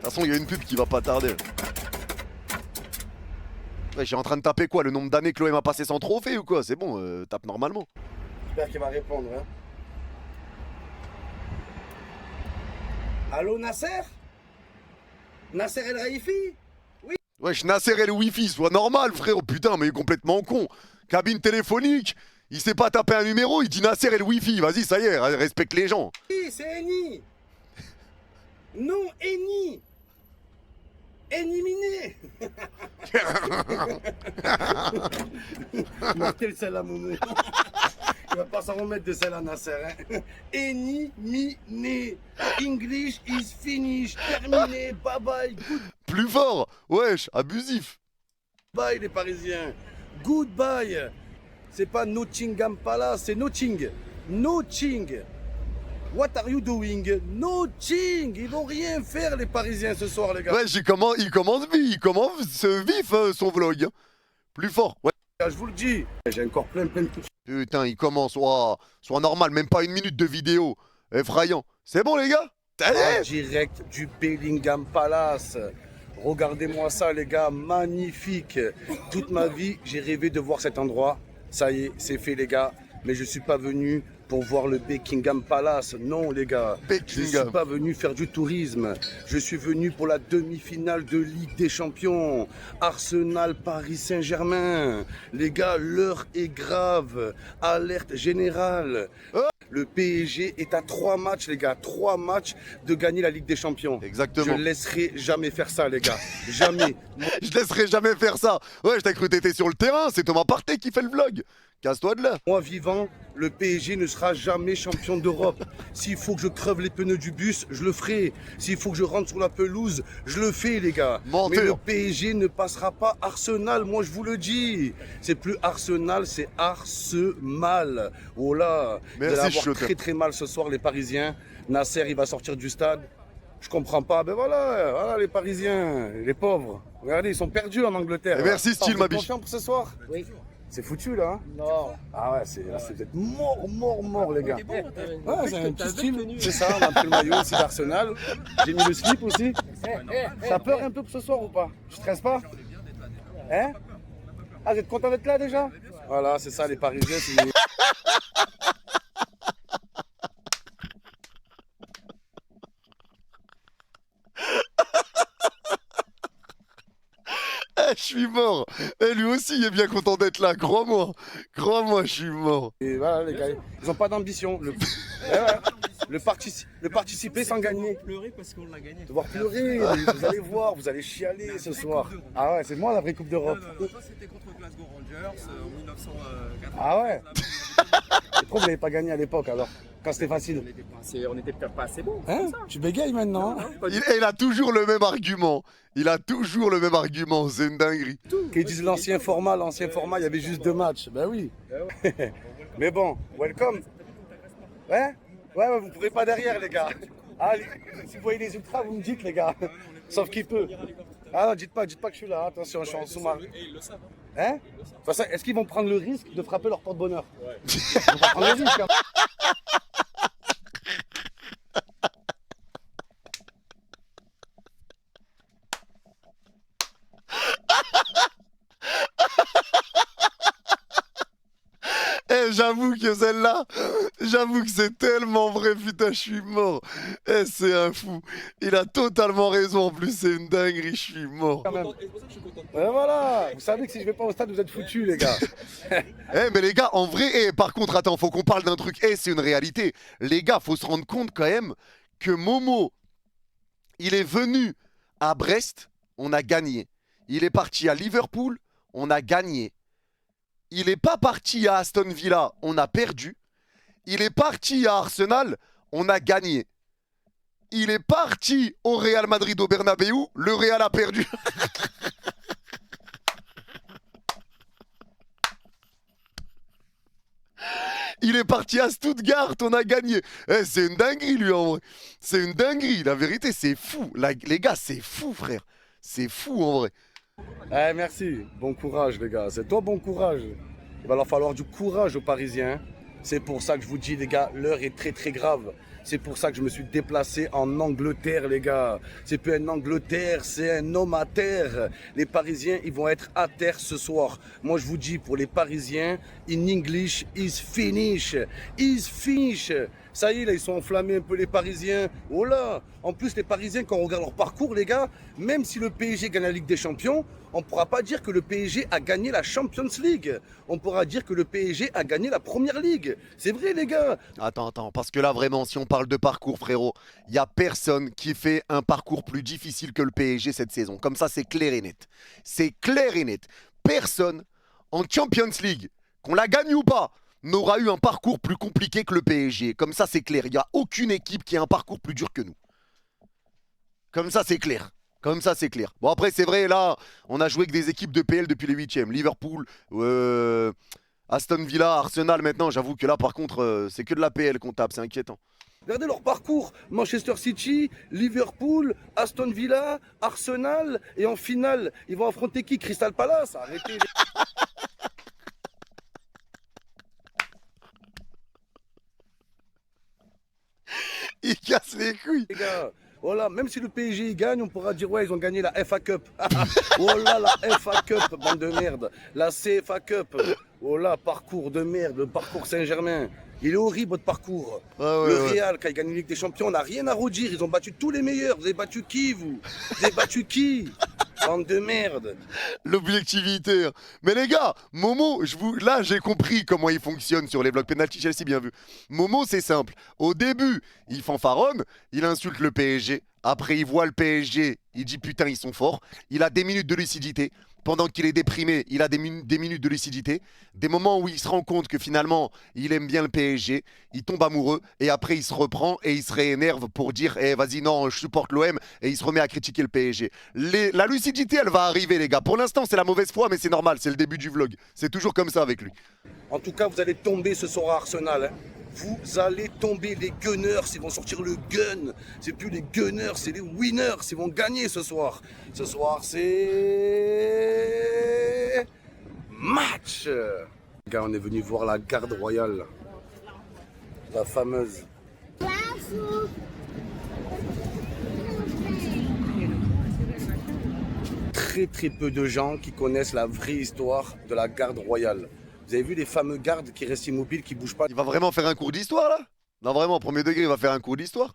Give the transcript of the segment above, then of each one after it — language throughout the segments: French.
façon, il y a une pub qui va pas tarder. Ouais, je suis en train de taper quoi? Le nombre d'années que l'OM a passé sans trophée ou quoi? C'est bon, tape normalement. J'espère qu'il va répondre. Hein. Allô Nasser? Nasser El Raifi? Wesh, Nasser El Wi-Fi, soit normal, frère. Putain, mais il est complètement con. Cabine téléphonique, il sait pas taper un numéro, il dit Nasser El Wi-Fi. Vas-y, ça y est, respecte les gens. Oui, c'est Eni. Non, Eni. Éliminé. Marquez le sel à Momo. Il va pas s'en remettre de celle à Nasser. Hein. Éliminé. English is finished. Terminé. Bye bye. Plus fort. Wesh, abusif. Goodbye les Parisiens. Goodbye. C'est pas Nottingham Palace, c'est Notting. Notting. What are you doing? Nothing. Ils vont rien faire les Parisiens ce soir les gars. Wesh, il commence vif son vlog. Plus fort. Ouais. Je vous le dis. J'ai encore plein de trucs. Putain, il commence. Ouah, soit normal, même pas une minute de vidéo. Effrayant. C'est bon les gars? Allez. Direct du Bellingham Palace. Regardez-moi ça les gars, magnifique. Toute ma vie, j'ai rêvé de voir cet endroit. Ça y est, c'est fait les gars. Mais je suis pas venu pour voir le Buckingham Palace. Non les gars, je ne suis pas venu faire du tourisme. Je suis venu pour la demi-finale de Ligue des Champions. Arsenal Paris Saint-Germain. Les gars, l'heure est grave. Alerte générale. Le PSG est à 3 matchs, les gars. 3 matchs de gagner la Ligue des Champions. Exactement. Je ne laisserai jamais faire ça, les gars. Jamais. Je laisserai jamais faire ça. Ouais, je t'ai cru t'étais sur le terrain. C'est Thomas Partey qui fait le vlog. Casse-toi de là. Moi vivant, le PSG ne sera jamais champion d'Europe. S'il faut que je creve les pneus du bus, je le ferai. S'il faut que je rentre sur la pelouse, je le fais, les gars. Menteur. Mais le PSG ne passera pas Arsenal, moi je vous le dis. C'est plus Arsenal, c'est Arsenal. Oh là, merci, vous allez avoir très très mal ce soir, les Parisiens. Nasser, il va sortir du stade. Je comprends pas. Ben voilà les Parisiens, les pauvres. Regardez, ils sont perdus en Angleterre. Et merci, Style, ma biche. Confiant pour ce soir? Oui. C'est foutu là hein. Non. Ah ouais, c'est peut-être mort les gars. Bon, Ouais, c'est un petit style. C'est ça, on a pris le maillot aussi d'Arsenal. J'ai mis le slip aussi. Ça pleure un peu pour ce soir ou pas? Tu stresses pas? Hein? Ah, vous êtes content d'être là déjà? Voilà, c'est ça les Parisiens. Je suis mort. Et lui aussi, il est bien content d'être là. Crois-moi. Crois-moi, je suis mort. Et voilà les gars, ils ont pas d'ambition. Le participer sans gagner. Pleurer parce qu'on l'a gagné. Devoir pleurer, vous allez voir, vous allez chialer ce soir. Ah ouais, c'est moi la vraie Coupe d'Europe. Ça c'était contre Glasgow Rangers en 1980. Ah ouais. Pourquoi vous n'avez pas gagné à l'époque alors? Quand c'était facile. On n'était peut-être pas assez bon. Hein? Tu bégayes maintenant? Il a toujours le même argument. Il a toujours le même argument. C'est une dinguerie. Qu'ils disent l'ancien format, il y avait juste 2 matchs. Ben oui. Mais bon, welcome. Ouais, vous ne pourrez pas derrière les gars. Ah, si vous voyez les ultras, vous me dites les gars. Sauf qu'il peut. Ah non, dites pas que je suis là. Attention, je suis en sous-marin. Et ils le savent. Hein? Est-ce qu'ils vont prendre le risque de frapper leur porte-bonheur? Ouais. Ils vont pas prendre le risque. Hein. J'avoue que celle-là, j'avoue que c'est tellement vrai, putain, je suis mort. C'est un fou. Il a totalement raison, en plus, c'est une dinguerie, je suis mort. C'est pour ça que je suis content. Voilà, vous savez que si je vais pas au stade, vous êtes foutus, les gars. Mais les gars, en vrai, par contre, attends, faut qu'on parle d'un truc. C'est une réalité. Les gars, faut se rendre compte quand même que Momo, il est venu à Brest, on a gagné. Il est parti à Liverpool, on a gagné. Il n'est pas parti à Aston Villa, on a perdu. Il est parti à Arsenal, on a gagné. Il est parti au Real Madrid au Bernabeu, le Real a perdu. Il est parti à Stuttgart, on a gagné. C'est une dinguerie lui en vrai. C'est une dinguerie, la vérité c'est fou. Les gars, c'est fou frère. C'est fou en vrai. Merci, bon courage les gars, c'est toi bon courage. Il va leur falloir du courage aux Parisiens. C'est pour ça que je vous dis, les gars, l'heure est très très grave. C'est pour ça que je me suis déplacé en Angleterre, les gars. C'est plus un Angleterre, c'est un homme à terre. Les Parisiens, ils vont être à terre ce soir. Moi, je vous dis, pour les Parisiens, in English, is finish. Is finish. Ça y est, là, ils sont enflammés un peu, les Parisiens. Oh là! En plus, les Parisiens, quand on regarde leur parcours, les gars, même si le PSG gagne la Ligue des Champions, on ne pourra pas dire que le PSG a gagné la Champions League. On pourra dire que le PSG a gagné la Première Ligue. C'est vrai, les gars. Attends, parce que là, vraiment, si on parle de parcours, frérot, il n'y a personne qui fait un parcours plus difficile que le PSG cette saison. Comme ça, c'est clair et net. C'est clair et net. Personne en Champions League, qu'on la gagne ou pas, n'aura eu un parcours plus compliqué que le PSG. Comme ça, c'est clair. Il n'y a aucune équipe qui a un parcours plus dur que nous. Comme ça, c'est clair. Comme ça, c'est clair. Bon, après, c'est vrai, là, on a joué avec des équipes de PL depuis les 8e. Liverpool, Aston Villa, Arsenal, maintenant. J'avoue que là, par contre, c'est que de la PL qu'on tape. C'est inquiétant. Regardez leur parcours. Manchester City, Liverpool, Aston Villa, Arsenal. Et en finale, ils vont affronter qui? Crystal Palace. Arrêtez. Il casse les couilles. Les gars, voilà, même si le PSG gagne, on pourra dire ouais, ils ont gagné la FA Cup. Oh là, la FA Cup, bande de merde. La CFA Cup. Oh là, parcours de merde, le parcours Saint-Germain. Il est horrible votre parcours. Le Real, quand il gagne une Ligue des Champions, on n'a rien à redire. Ils ont battu tous les meilleurs. Vous avez battu qui, vous? Vous avez battu qui? Bande de merde. L'objectivité. Mais les gars, Momo, là j'ai compris comment il fonctionne sur les blocs penalty. Chelsea, bien vu. Momo, c'est simple. Au début, il fanfaronne, il insulte le PSG. Après, il voit le PSG, il dit putain, ils sont forts. Il a des minutes de lucidité. Pendant qu'il est déprimé, il a des minutes de lucidité. Des moments où il se rend compte que finalement, il aime bien le PSG. Il tombe amoureux. Et après, il se reprend et il se réénerve pour dire vas-y, non, je supporte l'OM. Et il se remet à critiquer le PSG. La lucidité, elle va arriver, les gars. Pour l'instant, c'est la mauvaise foi, mais c'est normal. C'est le début du vlog. C'est toujours comme ça avec lui. En tout cas, vous allez tomber ce soir à Arsenal. Hein. Vous allez tomber, les Gunners, ils vont sortir le gun. C'est plus les Gunners, c'est les Winners. Ils vont gagner ce soir. Ce soir, c'est match. Les gars, on est venu voir la garde royale. La fameuse. Très très peu de gens qui connaissent la vraie histoire de la garde royale. Vous avez vu les fameux gardes qui restent immobiles, qui ne bougent pas? Il va vraiment faire un cours d'histoire, là? Non, vraiment, premier degré, il va faire un cours d'histoire.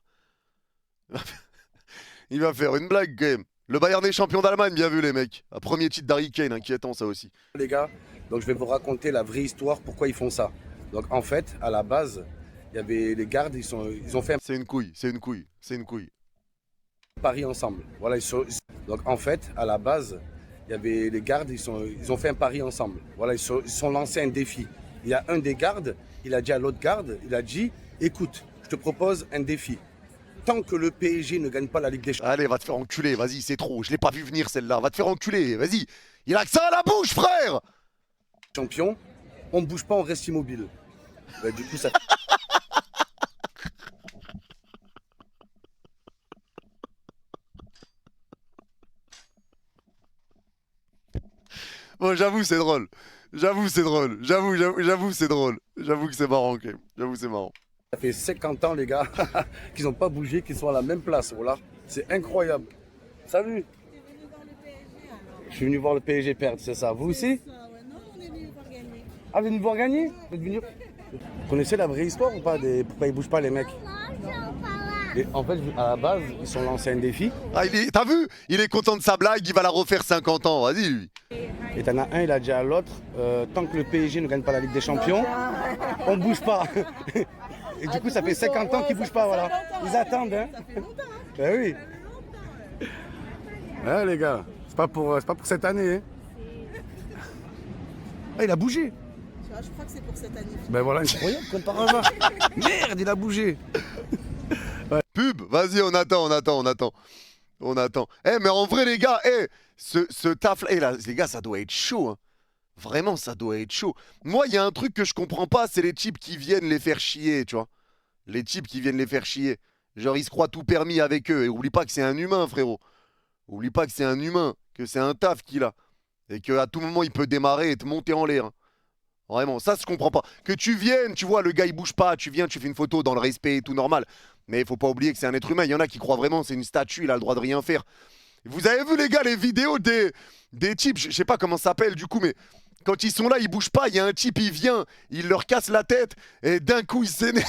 Il va faire une blague, quand même. Le Bayern est champion d'Allemagne, bien vu, les mecs. Un premier titre d'Harry Kane, inquiétant, ça aussi. Les gars, donc je vais vous raconter la vraie histoire, pourquoi ils font ça. Donc en fait, à la base, il y avait les gardes, ils ont fait un C'est une couille, c'est une couille, c'est une couille. pari ensemble. Voilà, donc en fait, à la base, il y avait les gardes, ils ont fait un pari ensemble. Voilà, ils sont lancés un défi. Il y a un des gardes, il a dit à l'autre garde, il a dit, écoute, je te propose un défi. Tant que le PSG ne gagne pas la Ligue des Champions. Allez, va te faire enculer, vas-y, c'est trop. Je l'ai pas vu venir celle-là. Va te faire enculer, vas-y. Il a que ça à la bouche, frère. Champion, on ne bouge pas, on reste immobile. Bah, du coup, ça. Bon, j'avoue, c'est drôle. J'avoue, c'est drôle. J'avoue, c'est drôle. J'avoue que c'est marrant, quand même. J'avoue, c'est marrant. Ça fait 50 ans, les gars, qu'ils n'ont pas bougé, qu'ils sont à la même place. Voilà, c'est incroyable. Salut. Je suis venu voir le PSG perdre, c'est ça. Vous aussi? Ah, vous venez de voir gagner? Vous êtes venu... Vous connaissez la vraie histoire ou pas pourquoi ils bougent pas, les mecs? Et en fait, à la base, ils sont lancés un défi. Ah, t'as vu? Il est content de sa blague, il va la refaire 50 ans. Vas-y, lui. Et t'en as un, il a dit à l'autre, tant que le PSG ne gagne pas la Ligue des Champions, on ne bouge pas. Et du coup, ça fait 50 ans qu'ils ne bougent pas, voilà. Ils attendent, hein. Ben oui. Ouais, les gars, c'est pas pour cette année, hein. Ah, il a bougé. Je crois que c'est pour cette année. Ben voilà, incroyable, comme par hasard. Merde, il a bougé. Pub, vas-y, on attend. Mais en vrai, les gars, ce taf là, les gars, ça doit être chaud, hein. Vraiment, ça doit être chaud. Moi, il y a un truc que je comprends pas, c'est les types qui viennent les faire chier, tu vois. Les types qui viennent les faire chier. Genre, ils se croient tout permis avec eux. Et oublie pas que c'est un humain, frérot. Oublie pas que c'est un humain, que c'est un taf qu'il a. Et qu'à tout moment, il peut démarrer et te monter en l'air. Vraiment, ça je comprends pas. Que tu viennes, tu vois, le gars il bouge pas, tu viens, tu fais une photo dans le respect et tout normal. Mais il faut pas oublier que c'est un être humain. Il y en a qui croient vraiment c'est une statue, il a le droit de rien faire. Vous avez vu les gars les vidéos des types, je sais pas comment ça s'appelle du coup, mais quand ils sont là, ils bougent pas. Il y a un type, il vient, il leur casse la tête et d'un coup il s'énerve.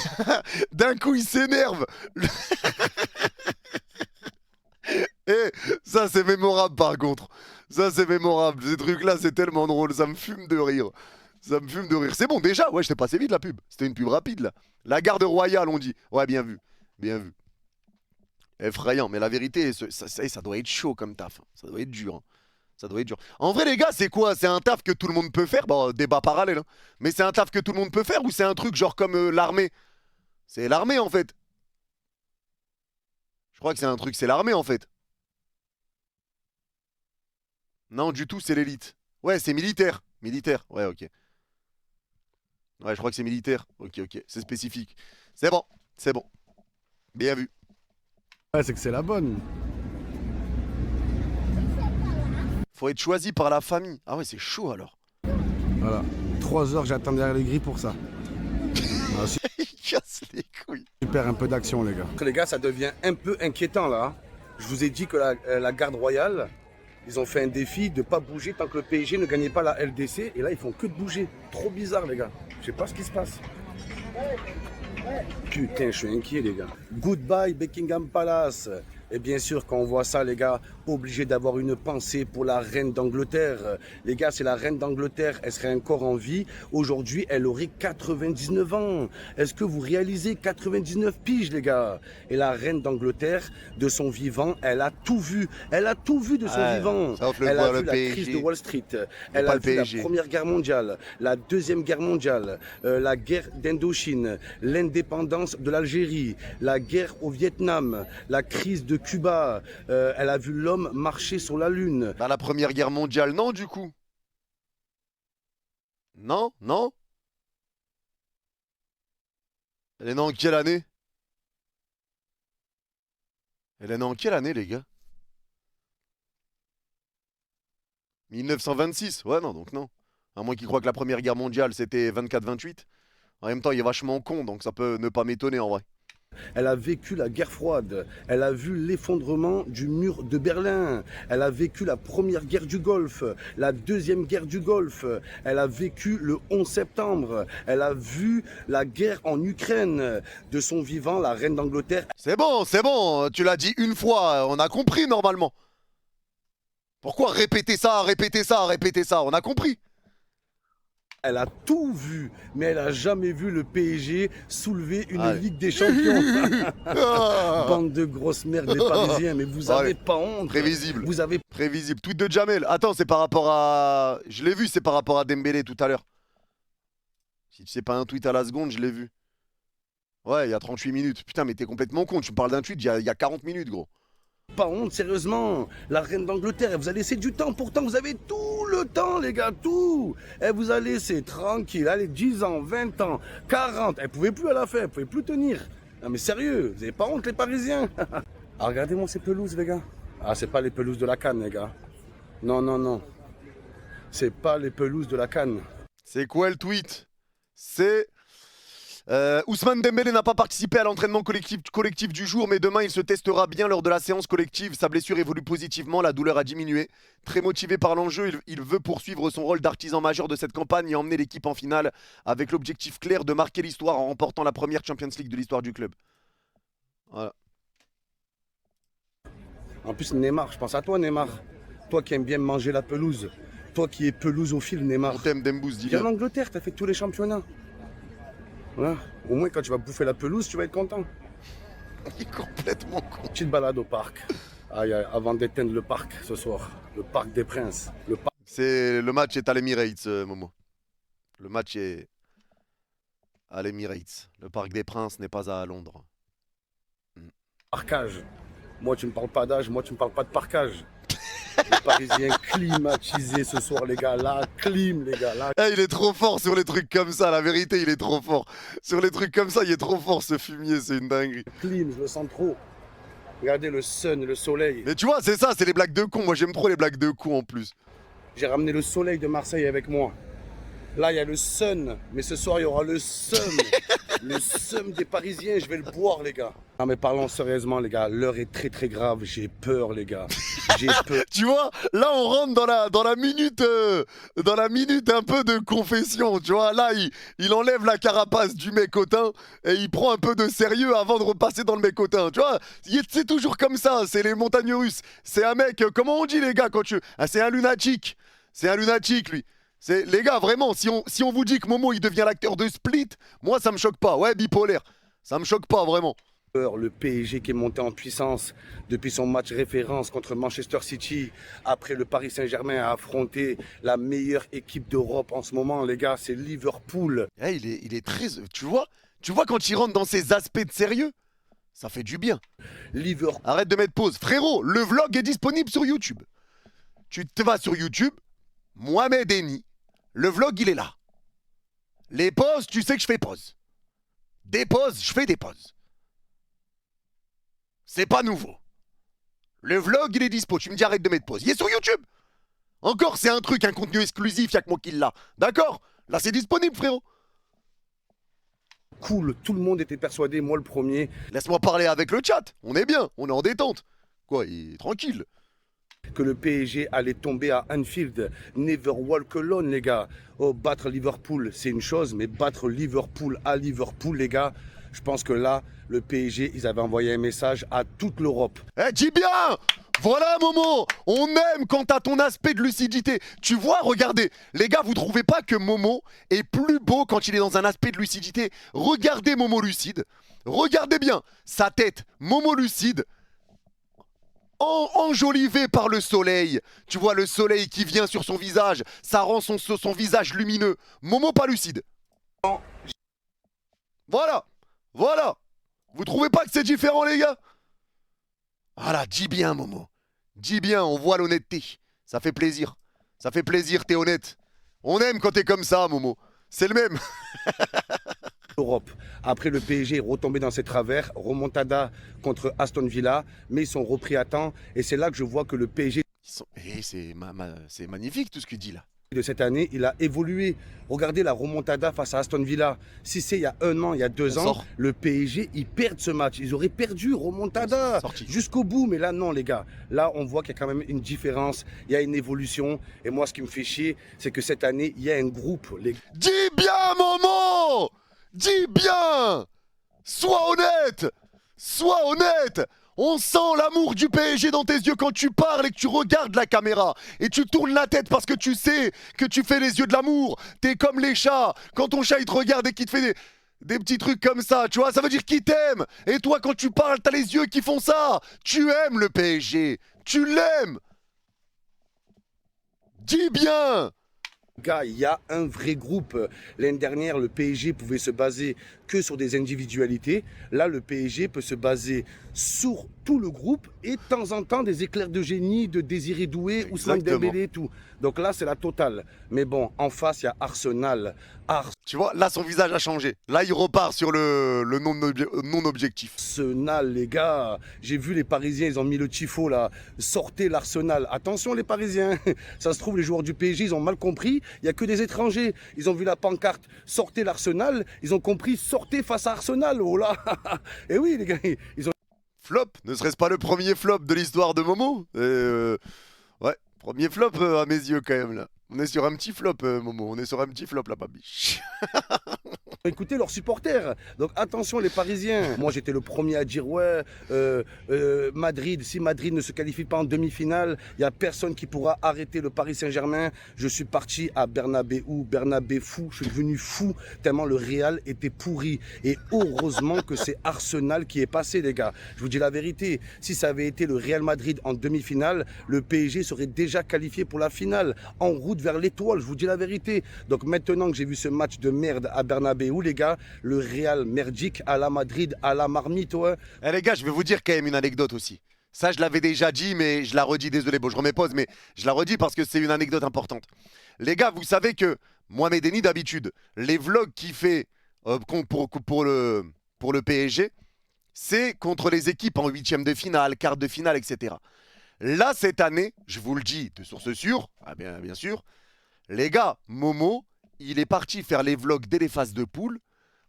D'un coup il s'énerve. Et ça c'est mémorable par contre. Ça c'est mémorable. Ces trucs-là c'est tellement drôle, ça me fume de rire. Ça me fume de rire. C'est bon déjà, ouais, je t'ai passé vite la pub. C'était une pub rapide là. La garde royale on dit. Ouais, bien vu. Bien vu. Effrayant, mais la vérité, ça doit être chaud comme taf. Ça doit être dur. Hein. Ça doit être dur. En vrai, les gars, c'est quoi? C'est un taf que tout le monde peut faire? Bon, débat parallèle. Hein. Mais c'est un taf que tout le monde peut faire ou c'est un truc genre comme l'armée? C'est l'armée en fait. Je crois que c'est un truc, c'est l'armée en fait. Non, du tout, c'est l'élite. Ouais, c'est militaire. Militaire, ouais, ok. Ouais, je crois que c'est militaire. Ok, ok, c'est spécifique. C'est bon, c'est bon. Bien vu. Ouais, c'est que c'est la bonne. Faut être choisi par la famille. Ah ouais, c'est chaud alors. Voilà. 3 heures, j'attends derrière les grilles pour ça. Ah, Il casse les couilles. super, un peu d'action, les gars. Les gars, ça devient un peu inquiétant, là. Je vous ai dit que la garde royale, ils ont fait un défi de ne pas bouger tant que le PSG ne gagnait pas la LDC. Et là, ils font que de bouger. Trop bizarre, les gars. Je sais pas ce qui se passe. Putain, je suis inquiet, les gars. Goodbye, Buckingham Palace. Et bien sûr, quand on voit ça, les gars, obligé d'avoir une pensée pour la reine d'Angleterre. Les gars, c'est la reine d'Angleterre. Elle serait encore en vie. Aujourd'hui, elle aurait 99 ans. Est-ce que vous réalisez 99 piges, les gars? Et la reine d'Angleterre, de son vivant, elle a tout vu. Elle a tout vu de son vivant. Elle a vu la crise de Wall Street. Elle a vu la Première Guerre mondiale, la Deuxième Guerre mondiale, la guerre d'Indochine, l'indépendance de l'Algérie, la guerre au Vietnam, la crise de Cuba. Elle a vu l'homme marcher sur la Lune. Dans la Première Guerre mondiale, non, du coup? Non, non? Elle est née en quelle année? Elle est née en quelle année, les gars? 1926? Ouais, non, donc non. À moins qu'il croit que la Première Guerre mondiale, c'était 24-28. En même temps, il est vachement con, donc ça peut ne pas m'étonner, en vrai. Elle a vécu la guerre froide, elle a vu l'effondrement du mur de Berlin, elle a vécu la première guerre du Golfe, la deuxième guerre du Golfe, elle a vécu le 11 septembre, elle a vu la guerre en Ukraine. De son vivant, la reine d'Angleterre. C'est bon, tu l'as dit une fois, on a compris normalement. Pourquoi répéter ça, répéter ça, répéter ça? On a compris. Elle a tout vu, mais elle a jamais vu le PSG soulever une Ligue des Champions. Bande de grosses merdes, les Parisiens, mais vous avez pas honte. Prévisible. Vous avez prévisible. Tweet de Jamel. Attends, c'est par rapport à... Je l'ai vu, c'est par rapport à Dembélé tout à l'heure. Si c'est pas un tweet à la seconde, je l'ai vu. Ouais, il y a 38 minutes. Putain, mais t'es complètement con. Tu me parles d'un tweet il y a 40 minutes, gros. Pas honte, sérieusement. La reine d'Angleterre, elle vous a laissé du temps. Pourtant, vous avez tout le temps, les gars, tout. Elle vous a laissé tranquille. Allez, 10 ans, 20 ans, 40. Elle pouvait plus à la fin, elle pouvait plus tenir. Non, mais sérieux, vous avez pas honte, les Parisiens? Ah, regardez-moi ces pelouses, les gars. Ah, c'est pas les pelouses de la Cannes, les gars. Non, non, non. C'est pas les pelouses de la Cannes. C'est quoi le tweet? C'est... Ousmane Dembélé n'a pas participé à l'entraînement collectif du jour, mais demain il se testera bien lors de la séance collective. Sa blessure évolue positivement, la douleur a diminué. Très motivé par l'enjeu, il veut poursuivre son rôle d'artisan majeur de cette campagne et emmener l'équipe en finale avec l'objectif clair de marquer l'histoire en remportant la première Champions League de l'histoire du club. Voilà. En plus, Neymar, je pense à toi, Neymar. Toi qui aimes bien manger la pelouse. Toi qui es pelouse au fil, Neymar. On t'aime, Dembous, dis Viens en Angleterre, t'as fait tous les championnats. Voilà. Au moins, quand tu vas bouffer la pelouse, tu vas être content. Il est complètement con. Petite balade au parc. Avant d'éteindre le parc ce soir. Le parc des Princes. Le match est à l'Emirates, Momo. Le match est à l'Emirates. Le parc des Princes n'est pas à Londres. Parcage. Moi, tu me parles pas d'âge, moi, tu me parles pas de parcage. Les Parisiens climatisés ce soir, les gars. La clim, les gars. Il est trop fort sur les trucs comme ça, la vérité, il est trop fort. Sur les trucs comme ça, il est trop fort, ce fumier, c'est une dinguerie. Clim, je le sens trop. Regardez le sun, le soleil. Mais tu vois, c'est ça, c'est les blagues de con. Moi, j'aime trop les blagues de con en plus. J'ai ramené le soleil de Marseille avec moi. Là, il y a le Sun, mais ce soir, il y aura le Sun. Le Sun des Parisiens, je vais le boire, les gars. Non, mais parlons sérieusement, les gars. L'heure est très, très grave. J'ai peur, les gars. J'ai peur. Tu vois, là on rentre dans la minute un peu de confession, tu vois. Là, il enlève la carapace du mécotin et il prend un peu de sérieux avant de repasser dans le mécotin, tu vois. C'est toujours comme ça, c'est les montagnes russes. C'est un mec, comment on dit les gars quand tu... Ah, c'est un lunatique. C'est un lunatique, lui. Les gars, vraiment, si on vous dit que Momo il devient l'acteur de Split, moi ça me choque pas. Ouais, bipolaire. Ça me choque pas, vraiment. Le PSG qui est monté en puissance depuis son match référence contre Manchester City. Après, le Paris Saint-Germain a affronté la meilleure équipe d'Europe en ce moment, les gars, c'est Liverpool. Eh, il est très... Tu vois quand il rentre dans ses aspects de sérieux, ça fait du bien. Liverpool. Arrête de mettre pause. Frérot, le vlog est disponible sur YouTube. Tu te vas sur YouTube, Mohamed Eni, le vlog il est là. Les pauses, tu sais que je fais pause. Des pauses, je fais des pauses. C'est pas nouveau. Le vlog il est dispo, tu me dis arrête de mettre pause. Il est sur YouTube. Encore c'est un truc, un contenu exclusif, y'a que moi qui l'a. D'accord? Là c'est disponible frérot. Cool, tout le monde était persuadé, moi le premier. Laisse-moi parler avec le chat, on est bien, on est en détente. Quoi, il est tranquille. Que le PSG allait tomber à Anfield. Never walk alone, les gars. Oh, battre Liverpool, c'est une chose, mais battre Liverpool à Liverpool, les gars, je pense que là, le PSG, ils avaient envoyé un message à toute l'Europe. Eh, dis bien! Voilà, Momo! On aime quand t'as ton aspect de lucidité. Tu vois, regardez, les gars, vous trouvez pas que Momo est plus beau quand il est dans un aspect de lucidité? Regardez Momo lucide. Regardez bien sa tête, Momo lucide. Enjolivé par le soleil. Tu vois le soleil qui vient sur son visage. Ça rend son visage lumineux. Momo pas lucide. Voilà. Voilà. Vous trouvez pas que c'est différent, les gars? Voilà, dis bien, Momo. Dis bien, on voit l'honnêteté. Ça fait plaisir. Ça fait plaisir, t'es honnête. On aime quand t'es comme ça, Momo. C'est le même. Europe. Après, le PSG est retombé dans ses travers, remontada contre Aston Villa, mais ils sont repris à temps. Et c'est là que je vois que le PSG C'est magnifique tout ce qu'il dit là. de cette année, il a évolué. Regardez la remontada face à Aston Villa. Si c'est il y a un an, il y a 2 ans, le PSG, ils perdent ce match. Ils auraient perdu remontada jusqu'au bout. Mais là, non, les gars. Là, on voit qu'il y a quand même une différence. Il y a une évolution. Et moi, ce qui me fait chier, c'est que cette année, il y a un groupe. Dis bien, Momo! Dis bien! Sois honnête! Sois honnête! On sent l'amour du PSG dans tes yeux quand tu parles et que tu regardes la caméra. Et tu tournes la tête parce que tu sais que tu fais les yeux de l'amour. T'es comme les chats. Quand ton chat il te regarde et qu'il te fait des petits trucs comme ça, tu vois, ça veut dire qu'il t'aime. Et toi, quand tu parles, t'as les yeux qui font ça. Tu aimes le PSG. Tu l'aimes. Dis bien! Gars, il y a un vrai groupe. L'année dernière, le PSG pouvait se baser que sur des individualités. Là, le PSG peut se baser sur tout le groupe et de temps en temps des éclairs de génie de Désiré Doué, Ousmane Dembélé et tout. Donc là, c'est la totale. Mais bon, en face, il y a Arsenal. Tu vois, là, son visage a changé. Là, il repart sur le non-objectif. Arsenal, les gars. J'ai vu les Parisiens, ils ont mis le tifo là. Sortez l'Arsenal. Attention, les Parisiens. Ça se trouve, les joueurs du PSG, ils ont mal compris. Il n'y a que des étrangers. Ils ont vu la pancarte. Sortez l'Arsenal. Ils ont compris. Sortez face à Arsenal. Oh là. Et oui, les gars, ils ont. Flop, ne serait-ce pas le premier flop de l'histoire de Momo? Ouais, premier flop à mes yeux quand même là. On est sur un petit flop, Momo. On est sur un petit flop là, papi. Écoutez leurs supporters. Donc attention les Parisiens. Moi j'étais le premier à dire ouais, Madrid, si Madrid ne se qualifie pas en demi-finale, il n'y a personne qui pourra arrêter le Paris Saint-Germain. Je suis parti à Bernabéu, fou. Je suis devenu fou tellement le Real était pourri. Et heureusement que c'est Arsenal qui est passé les gars. Je vous dis la vérité. Si ça avait été le Real Madrid en demi-finale, le PSG serait déjà qualifié pour la finale. En route vers l'étoile, je vous dis la vérité. Donc maintenant que j'ai vu ce match de merde à Bernabéu, les gars, le Real merdique à la Madrid, à la marmite, ouais. Eh les gars, je vais vous dire quand même une anecdote aussi. Ça, je l'avais déjà dit, mais je la redis, désolé. Bon, je remets pause, mais je la redis parce que c'est une anecdote importante. Les gars, vous savez que Mohamed Eni, d'habitude, les vlogs qu'il fait pour le PSG, c'est contre les équipes en huitième de finale, quart de finale, etc. Là, cette année, je vous le dis de source sûre, bien sûr, les gars, Momo, il est parti faire les vlogs dès les phases de poule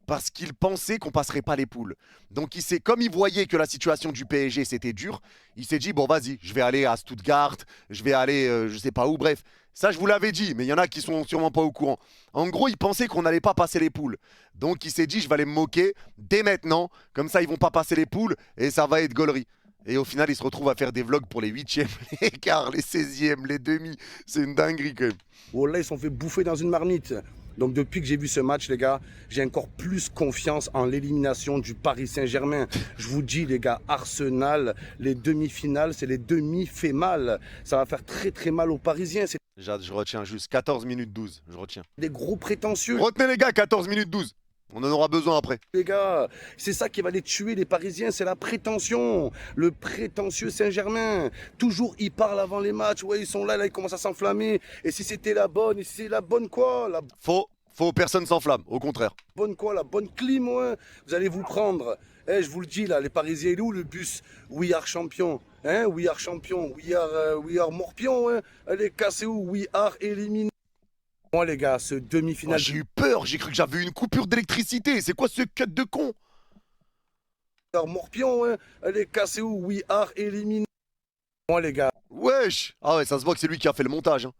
parce qu'il pensait qu'on passerait pas les poules. Donc comme il voyait que la situation du PSG c'était dur, il s'est dit bon vas-y, je vais aller à Stuttgart, je vais aller je sais pas où, bref. Ça je vous l'avais dit, mais il y en a qui sont sûrement pas au courant. En gros, il pensait qu'on n'allait pas passer les poules. Donc il s'est dit je vais aller me moquer dès maintenant, comme ça ils vont pas passer les poules et ça va être gaulerie. Et au final, il se retrouve à faire des vlogs pour les 8e, les quarts, les 16e, les demi. C'est une dinguerie quand même. Wallah, ils sont fait bouffer dans une marmite. Donc depuis que j'ai vu ce match, les gars, j'ai encore plus confiance en l'élimination du Paris Saint-Germain. Je vous dis, les gars, Arsenal, les demi-finales, c'est les demi fait mal. Ça va faire très très mal aux Parisiens. C'est Je retiens juste 14 minutes 12, je retiens. des gros prétentieux. Retenez les gars, 14 minutes 12. On en aura besoin après. Les gars, c'est ça qui va les tuer, les Parisiens, c'est la prétention. Le prétentieux Saint-Germain. Toujours, ils parlent avant les matchs. Ouais, ils sont là, ils commencent à s'enflammer. Et si c'était la bonne, et si c'est la bonne quoi? La Faux, personne s'enflamme, au contraire. bonne quoi? La bonne clim, ouais. Vous allez vous prendre. Eh, je vous le dis, là, les Parisiens, il est où le bus? We are champion. Hein? We are champion. We are morpion. Hein? Allez, cassez où? We are éliminé. Moi, les gars, ce demi-finale. J'ai eu peur, j'ai cru que j'avais eu une coupure d'électricité. C'est quoi ce cut de con? Morpion, hein? Allez, cassez où? We are éliminé. Moi, les gars. Wesh. Ah ouais, ça se voit que c'est lui qui a fait le montage. Hein.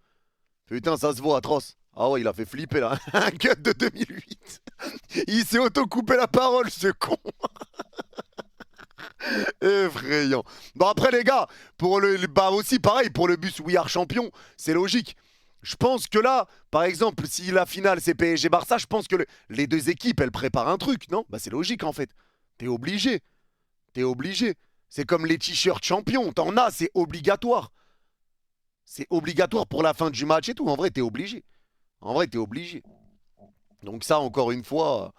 Putain, ça se voit atroce. Ah ouais, il a fait flipper là. Un cut de 2008. Il s'est auto-coupé la parole, ce con. Effrayant. Bon après les gars, pour bah aussi pareil, pour le bus We Are Champion, c'est logique. Je pense que là, par exemple, si la finale c'est PSG-Barça, je pense que les deux équipes, elles préparent un truc, non? Bah c'est logique en fait. T'es obligé. T'es obligé. C'est comme les t-shirts champions, t'en as, c'est obligatoire. C'est obligatoire pour la fin du match et tout. En vrai, t'es obligé. En vrai, t'es obligé. Donc ça, encore une fois,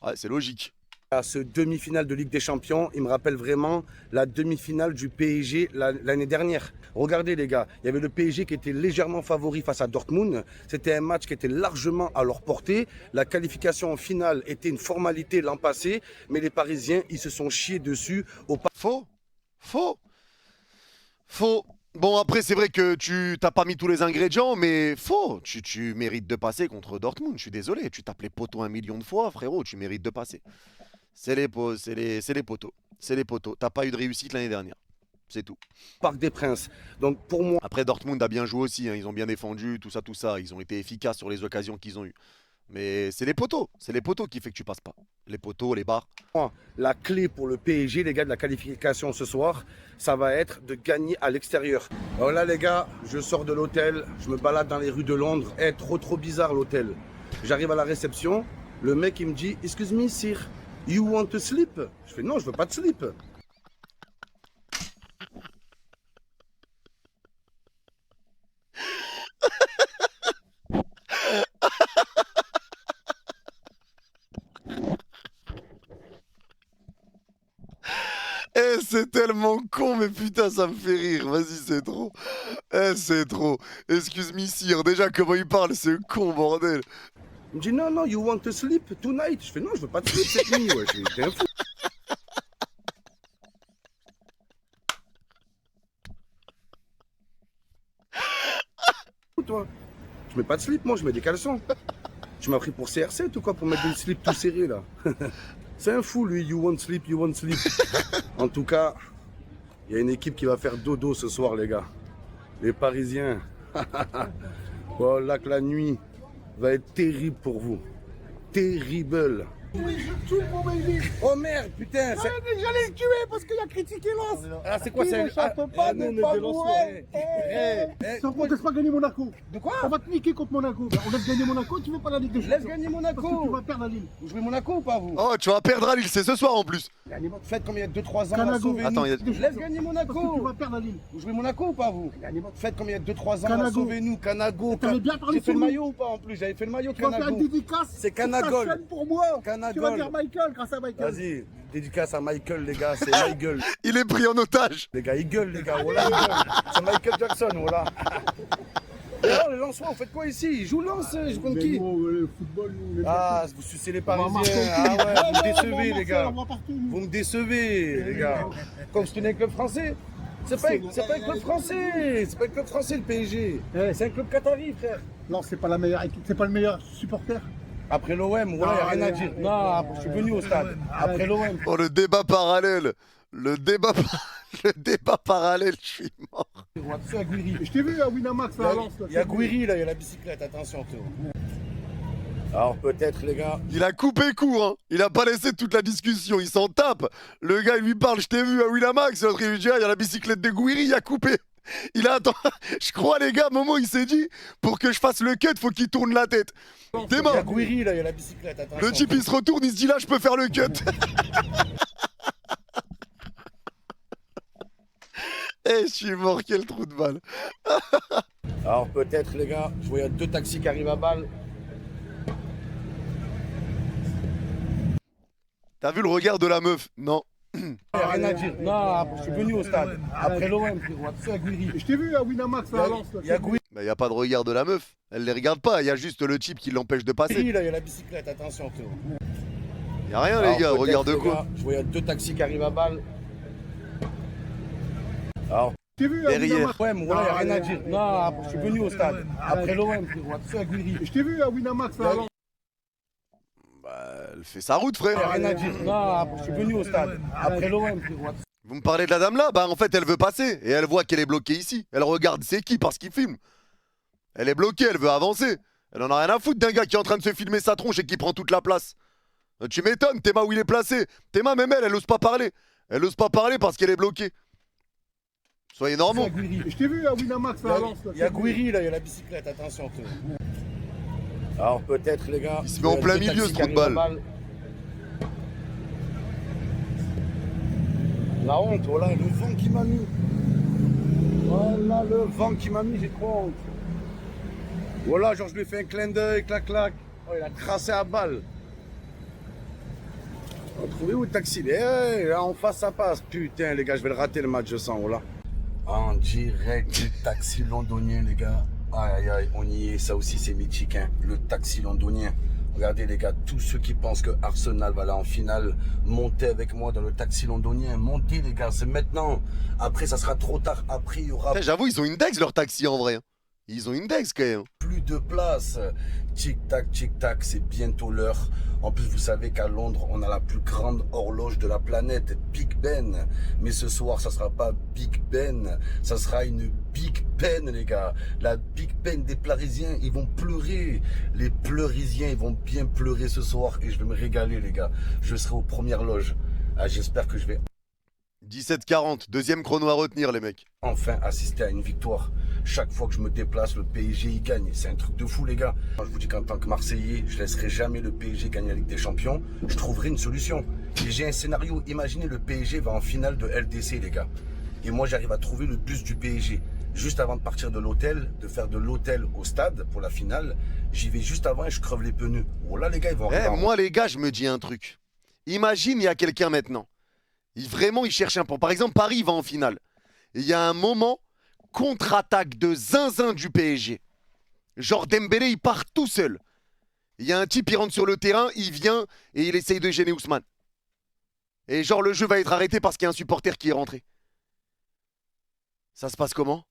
ouais, c'est logique. À ce demi-finale de Ligue des Champions, il me rappelle vraiment la demi-finale du PSG l'année dernière. Regardez les gars, il y avait le PSG qui était légèrement favori face à Dortmund. C'était un match qui était largement à leur portée. La qualification en finale était une formalité l'an passé, mais les Parisiens, ils se sont chiés dessus. Faux. Bon, après, c'est vrai que tu t'as pas mis tous les ingrédients, mais faux. Tu mérites de passer contre Dortmund. Je suis désolé. Tu t'appelais poteau 1 million de fois, frérot. Tu mérites de passer. C'est les poteaux. C'est les poteaux. T'as pas eu de réussite l'année dernière. C'est tout. Parc des Princes. Donc pour moi, Après, Dortmund a bien joué aussi. Hein. Ils ont bien défendu, tout ça. Ils ont été efficaces sur les occasions qu'ils ont eues. Mais c'est les poteaux. C'est les poteaux qui fait que tu passes pas. Les poteaux, les barres. la clé pour le PSG, les gars, de la qualification ce soir, ça va être de gagner à l'extérieur. Alors là, les gars, je sors de l'hôtel, je me balade dans les rues de Londres. Trop bizarre l'hôtel. J'arrive à la réception, le mec il me dit « Excuse me, sir, you want to sleep ?» Je fais « Non, je veux pas de sleep. » Eh, c'est tellement con, mais putain, ça me fait rire. Vas-y, c'est trop. Eh, c'est trop. Excuse-moi, sire. Déjà, comment il parle, ce con, bordel. Il me dit « Non, you want to sleep tonight ?» Je fais « Non, je veux pas de sleep cette nuit. » Ouais, t'es un fou. Toi, je mets pas de slip, moi, je mets des caleçons. Tu m'as pris pour CR7 ou quoi pour mettre des slips tout serrés là? C'est un fou lui, you want sleep, you want sleep. En tout cas, il y a une équipe qui va faire dodo ce soir les gars. Les Parisiens. Voilà que la nuit va être terrible pour vous. Terrible. Oh merde, putain! J'allais le tuer parce qu'il a critiqué Lens. Ah, c'est quoi Il ça? ne chante pas de pas bourré. Ça On ne laisse pas gagner Monaco. De quoi? On va te niquer contre Monaco. On laisse gagner Monaco, tu veux pas la Ligue des Champions. Laisse gagner Parce que tu Monaco! vas perdre la Ligue. Vous jouez Monaco ou pas vous? Oh, tu vas perdre à Lille, c'est ce soir en plus. Faites comme il y a 2-3 ans, Canago. sauvez-nous. Attends, il y a- Laisse gagner Parce que tu Monaco! vas perdre la Ligue. Vous jouez Monaco ou pas vous? Faites comme il y a 2-3 ans, Canago. sauvez-nous, Canago. T'avais bien parlé J'ai fait sur le nous. maillot ou pas en plus? J'avais fait le maillot Tu vas faire une Canago. dédicace. C'est sur ta Canagol. chaîne pour moi. Canagol. Tu vas dire Michael grâce à Michael. Vas-y, dédicace à Michael les gars, c'est Michael. Il est pris en otage. Les gars, il gueule les gars, voilà, il gueule. C'est Michael Jackson, voilà. Et alors les Lensois, vous faites quoi ici? Ils jouent Lens, je compte qui? Le football, nous, les Ah, vous sucez les On va Parisiens. Marseille. Ah ouais, vous me On va décevez les Marseille, gars. on va partout, nous. Vous me décevez les gars. Comme c'est un club français. C'est pas un club français. C'est pas un club français le PSG. C'est un club qatari frère. Lens, c'est pas la meilleure équipe, c'est pas le meilleur supporter. Après l'OM, voilà, il n'y a rien à dire. Non, je suis venu au stade. Après l'OM. Oh, le débat parallèle. Le débat, le débat parallèle, je suis mort. Attention à Guiri. Je t'ai vu à Winamax là, à Lens. Il y a Guiri là, il y a la bicyclette, attention Théo. Alors peut-être les gars. Il a coupé court, hein. Il a pas laissé toute la discussion, il s'en tape. Le gars, il lui parle, je t'ai vu à Winamax. L'autre, il lui dit, ah, il y a la bicyclette de Gouiri, il a coupé. Il a attendu. Je crois, les gars, à un moment, il s'est dit, pour que je fasse le cut, faut qu'il tourne la tête. T'es Il y a mort. Guiri là, il y a la bicyclette, attention. Le type, il se retourne, il se dit, là, je peux faire le cut. Eh, je suis mort, quel trou de balle. Alors peut-être les gars, je vois il y a 2 taxis qui arrivent à balle. T'as vu le regard de la meuf? Non. Il n'y a rien à dire. Non, je suis venu au stade. Après l'OM, frérot, attention à Guiri. Je t'ai vu à Winamax là, à Lens. Il y a Guiri Bah, y a pas de regard de la meuf. Elle les regarde pas, y a juste le type qui l'empêche de passer. là, il y a la bicyclette, attention Théo. Y a rien, Alors, les gars, peut-être, regarde les quoi. gars, je vois il y a 2 taxis qui arrivent à balle. Alors, Je t'ai vu à Derrière. Winamax. ouais, voilà, il n'y a rien à dire. Non, je suis venu au stade. Après l'OM, frérot, attention à Guiri. Je t'ai vu à Winamax là, à Lens. Bah, elle fait sa route, Il n'y a frère. rien à dire. Non, je suis venu au stade. Après l'OM, frérot. Vous me parlez de la dame là? Bah, en fait, elle veut passer. Et elle voit qu'elle est bloquée ici. Elle regarde c'est qui parce qu'il filme. Elle est bloquée, elle veut avancer. Elle en a rien à foutre d'un gars qui est en train de se filmer sa tronche et qui prend toute la place. Tu m'étonnes, Théma où il est placé. Théma, même elle ose pas parler. Elle ose pas parler parce qu'elle est bloquée. Soyez normaux. Je t'ai vu à Winamax là, à Lens. Il y a Guiri là, il y a la bicyclette, attention Théo. Alors peut-être les gars. Il se met en il y a plein 2 milieu, taxis ce qui trou de arrivent à balle. La honte, voilà le vent qui m'a mis. Voilà le vent qui m'a mis, j'ai trop honte. Voilà, genre je lui ai fait un clin d'œil, clac clac. Oh, il a tracé à balle. On trouvait où le taxi? Là en face ça passe. Putain les gars, je vais le rater le match, je sens, voilà. En direct du taxi londonien les gars. Aïe aïe aïe, on y est, ça aussi c'est mythique, hein. Le taxi londonien. Regardez les gars, tous ceux qui pensent que Arsenal va aller en finale, montez avec moi dans le taxi londonien. Montez les gars, c'est maintenant. Après ça sera trop tard, après il y aura Putain, j'avoue, ils ont une Dex leur taxi en vrai. Ils ont une Dex quand même. plus de place. Tic tac, c'est bientôt l'heure. En plus, vous savez qu'à Londres, on a la plus grande horloge de la planète, Big Ben. Mais ce soir, ça sera pas Big Ben, ça sera une Big Ben, les gars. La Big Ben des Parisiens, ils vont pleurer. Les Pleurisiens, ils vont bien pleurer ce soir et je vais me régaler, les gars. Je serai aux premières loges. Ah, j'espère que je vais 17-40, deuxième chrono à retenir les mecs. enfin assister à une victoire. Chaque fois que je me déplace, le PSG y gagne. C'est un truc de fou, les gars. Moi, je vous dis qu'en tant que Marseillais, je laisserai jamais le PSG gagner la Ligue des Champions. Je trouverai une solution. Et j'ai un scénario. Imaginez le PSG va en finale de LDC, les gars. Et moi, j'arrive à trouver le bus du PSG. Juste avant de partir de l'hôtel, de faire de l'hôtel au stade pour la finale, j'y vais juste avant et je creve les pneus. Oh là, les gars, ils vont arriver. Moi les gars, je me dis un truc. Imagine, il y a quelqu'un maintenant. Vraiment, il cherche un point. Par exemple, Paris va en finale. Il y a un moment, contre-attaque de zinzin du PSG. Genre Dembélé, il part tout seul. Il y a un type, il rentre sur le terrain, il vient et il essaye de gêner Ousmane. Et genre, le jeu va être arrêté parce qu'il y a un supporter qui est rentré. Ça se passe comment?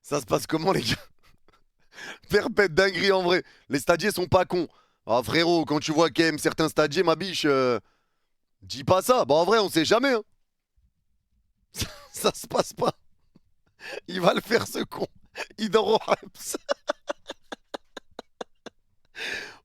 Ça se passe comment, les gars? Perpète dinguerie en vrai. Les stadiers sont pas cons. Ah frérot, quand tu vois quand même certains stadiers, ma biche, dis pas ça. Bah en vrai, on sait jamais. Hein. Ça se passe pas. Il va le faire ce con. Il dort au Habs.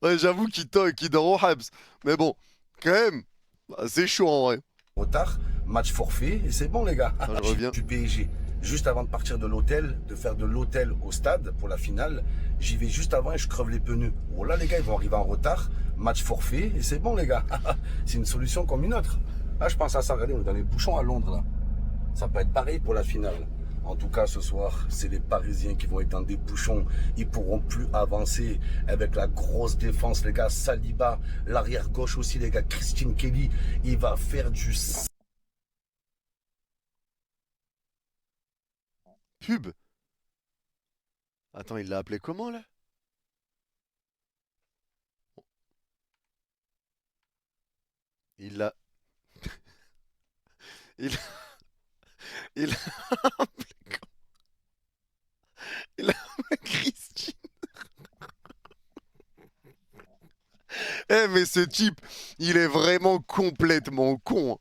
Ouais, j'avoue qu'il dort au Habs. Mais bon, quand même, bah, c'est chaud en vrai. Retard, match forfait, et c'est bon les gars. Ah, je reviens. Du PSG. Juste avant de partir de l'hôtel, de faire de l'hôtel au stade pour la finale, j'y vais juste avant et je creve les pneus. Oh là les gars, ils vont arriver en retard, match forfait, et c'est bon les gars. C'est une solution comme une autre. Là je pense à ça, regardez, on est dans les bouchons à Londres là. Ça peut être pareil pour la finale. En tout cas, ce soir, c'est les Parisiens qui vont être dans des bouchons. Ils pourront plus avancer avec la grosse défense, les gars. Saliba, l'arrière gauche aussi, les gars. Christine Kelly, il va faire du... Pub. Attends, il l'a appelé comment là? Il l'a... Il, il, il a Christine. Eh mais ce type, il est vraiment complètement con.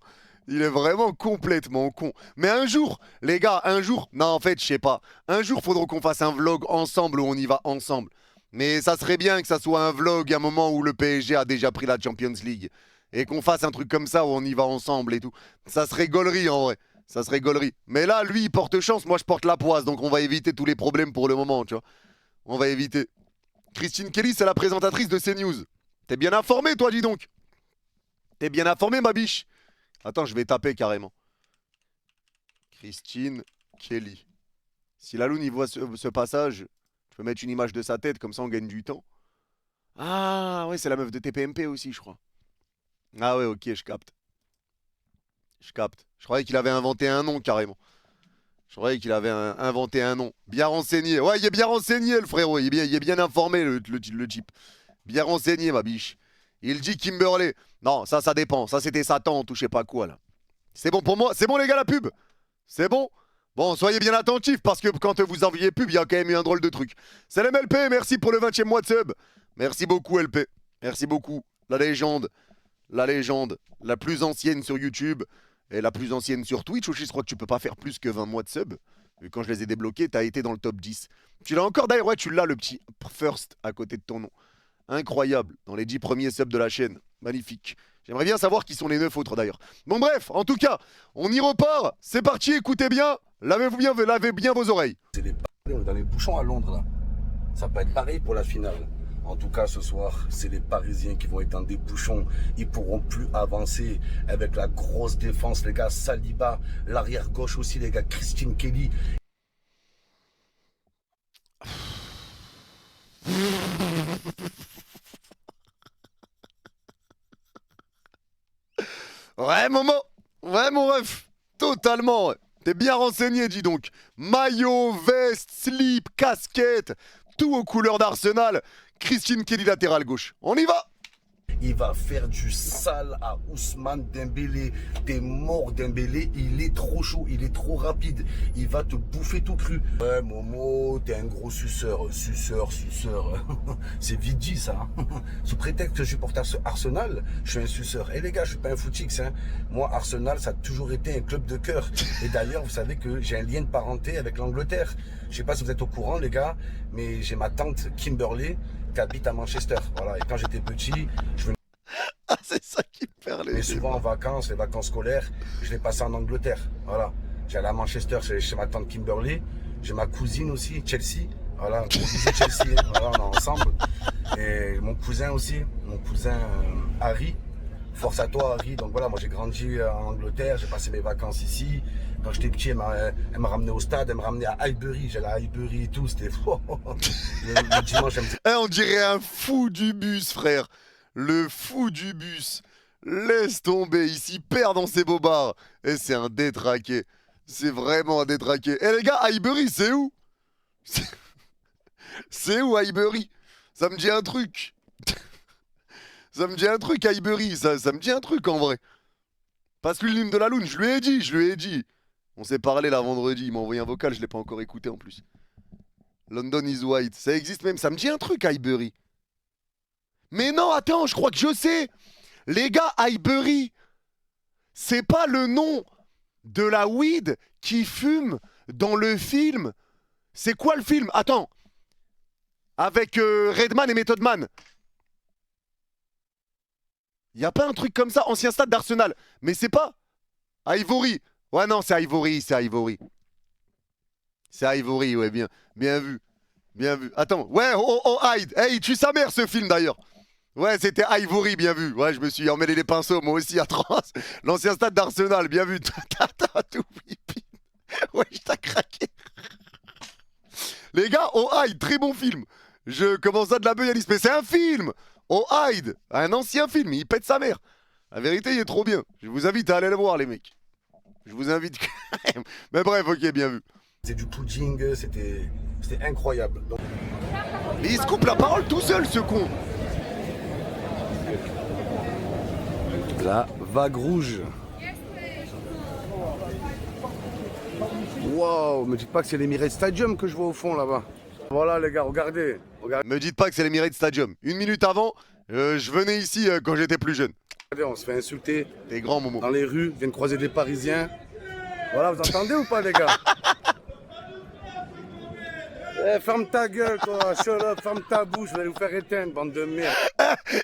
Il est vraiment complètement con. Mais un jour, les gars, un jour, non en fait, je sais pas. Un jour, faudra qu'on fasse un vlog ensemble où on y va ensemble. Mais ça serait bien que ça soit un vlog à un moment où le PSG a déjà pris la Champions League. Et qu'on fasse un truc comme ça où on y va ensemble et tout. Ça serait gaulerie en vrai. Ça serait gaulerie. Mais là, lui, il porte chance, moi je porte la poisse. Donc on va éviter tous les problèmes pour le moment, tu vois. On va éviter. Christine Kelly, c'est la présentatrice de CNews. T'es bien informé, toi, dis donc. T'es bien informé, ma biche. Attends, je vais taper carrément. Christine Kelly. Si la Lune y voit ce passage, je peux mettre une image de sa tête, comme ça on gagne du temps. Ah, ouais, c'est la meuf de TPMP aussi, je crois. Ah ouais, ok, je capte. Je capte. Je croyais qu'il avait inventé un nom, carrément. Je croyais qu'il avait inventé un nom. Bien renseigné. Ouais, il est bien renseigné, le frérot. Il est bien informé, le type. Bien renseigné, ma biche. Il dit Kimberley. Non, ça dépend. Ça, c'était sa tante ou je sais pas quoi, là. C'est bon pour moi. C'est bon, les gars, la pub. C'est bon. Bon, soyez bien attentifs parce que quand vous envoyez pub, il y a quand même eu un drôle de truc. C'est l'MLP. Merci pour le 20e mois de sub. Merci beaucoup, LP. Merci beaucoup. La légende. La légende. La plus ancienne sur YouTube. Et la plus ancienne sur Twitch aussi. Je crois que tu peux pas faire plus que 20 mois de sub. Et quand je les ai débloqués, t'as été dans le top 10. Tu l'as encore d'ailleurs. Ouais, tu l'as, le petit first à côté de ton nom. Incroyable, dans les 10 premiers subs de la chaîne. Magnifique. J'aimerais bien savoir qui sont les 9 autres d'ailleurs. Bon bref, en tout cas, on y repart. C'est parti, écoutez bien. Lavez bien vos oreilles. C'est les on est dans les bouchons à Londres là. Ça peut être pareil pour la finale. En tout cas, ce soir, c'est les Parisiens qui vont être dans des bouchons. Ils pourront plus avancer avec la grosse défense, les gars. Saliba, l'arrière gauche aussi, les gars. Christine Kelly. Ouais, Momo. Ouais, mon ref. Totalement. Ouais. T'es bien renseigné, dis donc. Maillot, veste, slip, casquette. Tout aux couleurs d'Arsenal. Christine Kelly latéral gauche. On y va. Il va faire du sale à Ousmane Dembélé. T'es mort, Dembélé. Il est trop chaud, il est trop rapide. Il va te bouffer tout cru. Ouais, Momo, t'es un gros suceur. Suceur. C'est vite dit, ça. Sous prétexte que je supporte Arsenal, je suis un suceur. Et les gars, je suis pas un footix. Hein. Moi, Arsenal, ça a toujours été un club de cœur. Et d'ailleurs, vous savez que j'ai un lien de parenté avec l'Angleterre. Je sais pas si vous êtes au courant, les gars, mais j'ai ma tante Kimberley qui habite à Manchester. Voilà. Et quand j'étais petit, je venais. Ah, c'est ça qui me perd les. Mais souvent en vacances, les vacances scolaires, je les passais en Angleterre. Voilà. J'allais à Manchester chez ma tante Kimberley. J'ai ma cousine aussi, Chelsea. Voilà, gros bisous Chelsea. Voilà, on est ensemble. Et mon cousin aussi, Harry. Force à toi, Harry. Donc voilà, moi j'ai grandi en Angleterre, j'ai passé mes vacances ici. Quand j'étais petit, elle m'a ramené au stade, elle m'a ramené à Highbury. J'allais à Highbury et tout, c'était fou. Le dimanche, On dirait un fou du bus, frère. Le fou du bus. Laisse tomber, il s'y perd dans ses bobards. Et c'est un détraqué. C'est vraiment un détraqué. Eh les gars, Highbury, c'est où? C'est où Highbury? Ça me dit un truc. Ça me dit un truc, Highbury. Ça me dit un truc en vrai. Passe-lui l'hymne de la Lune, je lui ai dit. On s'est parlé là vendredi, il m'a envoyé un vocal, je l'ai pas encore écouté en plus. London is white, ça existe même, ça me dit un truc, Highbury. Mais non, attends, je crois que je sais. Les gars, Highbury, c'est pas le nom de la weed qui fume dans le film. C'est quoi le film? Attends. Avec Redman et Method Man. Y a pas un truc comme ça, ancien stade d'Arsenal. Mais c'est pas Ivory. Ouais, non, c'est Ivory. C'est Ivory, ouais, bien vu. Bien vu. Attends, ouais, oh, Hyde. Hey, tue sa mère ce film d'ailleurs. Ouais, c'était Ivory, bien vu. Ouais, je me suis emmêlé les pinceaux, moi aussi, atroce. L'ancien stade d'Arsenal, bien vu. T'as tout pipi. Ouais, je t'ai craqué. Les gars, Oh Hyde, très bon film. Je commence à de la beuillaniste, mais c'est un film. Oh Hyde, un ancien film, il pète sa mère. La vérité, il est trop bien. Je vous invite à aller le voir, les mecs. Je vous invite quand même. Mais bref, ok, bien vu. C'est du pudding, c'était incroyable. Donc... Mais il se coupe la parole tout seul, ce con. La vague rouge. Waouh, me dites pas que c'est l'Emirates Stadium que je vois au fond là-bas. Voilà les gars, regardez. Regardez, Me dites pas que c'est l'Emirates Stadium. Une minute avant, je venais ici quand j'étais plus jeune. on se fait insulter T'es grand, Momo. dans les rues, viennent croiser des Parisiens. Voilà, vous entendez ou pas les gars? Eh, ferme ta gueule toi, shut up, ferme ta bouche, vous allez vous faire éteindre, bande de merde.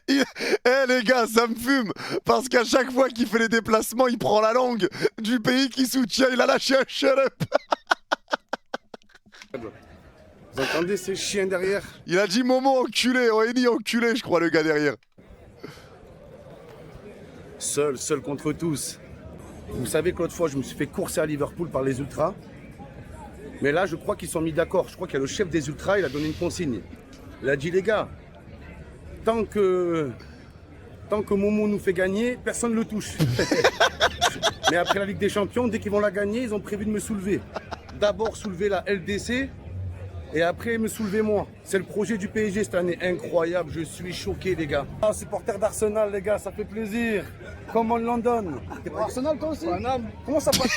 Eh les gars, ça me fume. Parce qu'à chaque fois qu'il fait les déplacements, il prend la langue du pays qui soutient. Il a lâché un shut up. Vous entendez ces chiens derrière? Il a dit Momo enculé, Oeni enculé, je crois, le gars derrière. Seul contre tous. Vous savez que l'autre fois, je me suis fait courser à Liverpool par les ultras. Mais là, je crois qu'ils sont mis d'accord. Je crois qu'il y a le chef des ultras, il a donné une consigne. Il a dit, les gars, tant que Momo nous fait gagner, personne ne le touche. Mais après la Ligue des Champions, dès qu'ils vont la gagner, ils ont prévu de me soulever. D'abord soulever la LDC et après me soulever moi. C'est le projet du PSG cette année. Incroyable, je suis choqué les gars. Ah, supporter d'Arsenal les gars, ça fait plaisir. Come on London. T'es pas Arsenal toi aussi? Comment ça passe?